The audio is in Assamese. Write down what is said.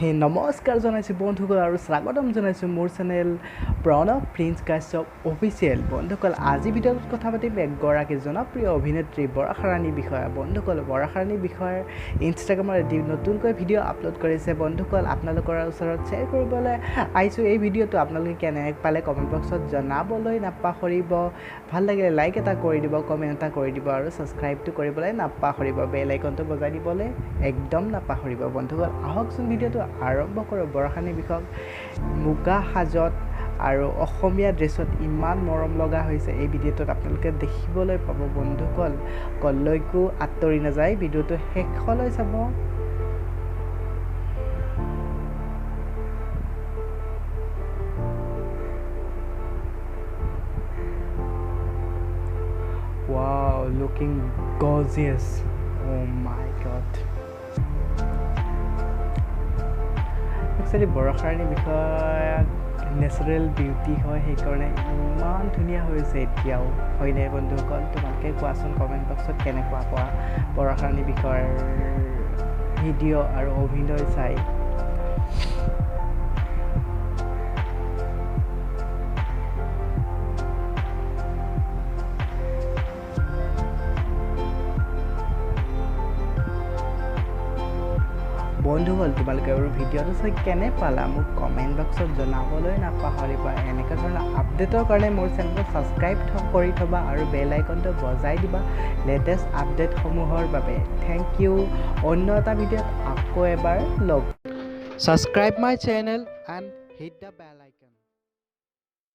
নমস্কাৰ জনাইছোঁ বন্ধুসকল আৰু স্বাগতম জনাইছোঁ মোৰ channel Pranab prince Kashyap official. বন্ধুসকল আজি ভিডিঅ'ত কথা পাতিম এগৰাকী জনপ্ৰিয় অভিনেত্ৰী বৰষা ৰাণীৰ বিষয়ে। বন্ধুসকল বৰষা ৰাণীৰ বিষয়ে ইনষ্টাগ্ৰামত এটি নতুনকৈ ভিডিঅ' আপলোড কৰিছে। বন্ধুসকল আপোনালোকৰ ওচৰত শ্বেয়াৰ কৰিবলৈ আহিছোঁ এই ভিডিঅ'টো। আপোনালোকে কেনে পালে কমেণ্ট বক্সত জনাবলৈ নাপাহৰিব। ভাল লাগিলে লাইক এটা কৰি দিব, কমেণ্ট এটা কৰি দিব আৰু ছাবস্ক্ৰাইবটো কৰিবলৈ নাপাহৰিব। বেল আইকনটো বজাই দিবলৈ একদম নাপাহৰিব। বন্ধুসকল আহকচোন ভিডিঅ'টো আৰম্ভ কৰোঁ। বৰষা ৰাণীৰ বিষয়ে মুগা সাজত আৰু অসমীয়া ড্ৰেছত ইমান মৰম লগা হৈছে এই ভিডিঅ'টোত আপোনালোকে দেখিবলৈ পাব। বন্ধুসকল কলৈকো আঁতৰি নাযায়, ভিডিঅ'টো শেষলৈ চাব। Wow, looking gorgeous. Oh my god. Actually বৰষা ৰাণীৰ বিষয়ে নেচাৰেল বিউটি হয়, সেইকাৰণে ইমান ধুনীয়া হৈছে এতিয়াও, হয়নে বন্ধুসকল? তোমালোকে কোৱাচোন কমেণ্ট বক্সত কেনেকুৱা পোৱা বৰষা ৰাণীৰ বিষয়ৰ ভিডিঅ' আৰু অভিনয় চাই। বন্ধুসকল তোমালোকে আৰু ভিডিঅ'টো চাই কেনে পালা মোক কমেণ্ট বক্সত জনাবলৈ নাপাহৰিবা। এনেকুৱা ধৰণৰ আপডেটৰ কাৰণে মোৰ চেনেলটো ছাবস্ক্ৰাইব কৰি থ'বা আৰু বেল আইকনটো বজাই দিবা লেটেষ্ট আপডেটসমূহৰ বাবে। Thank you. অন্য এটা ভিডিঅ'ত আকৌ এবাৰ লগ। Subscribe my channel and hit the bell icon.